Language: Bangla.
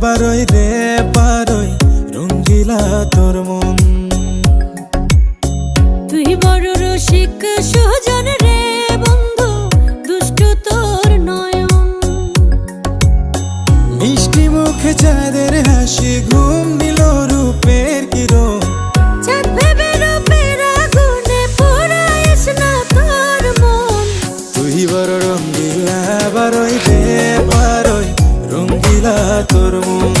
বারোই রে বারোই রঙ্গিলা তোর মন। তুই বড় রসিক সুজন রে বন্ধু, দুষ্টু তোর নয়ন। মিষ্টি মুখে চাঁদের হাসি, ঘুম দিল রূপের কিরণ। চাঁদ ভেবে রূপের আগুনে পোড়াইস না তোর মন। তুই বড় রঙ্গিলা বারোই রে বারোই রঙ্গিলা তোর মন।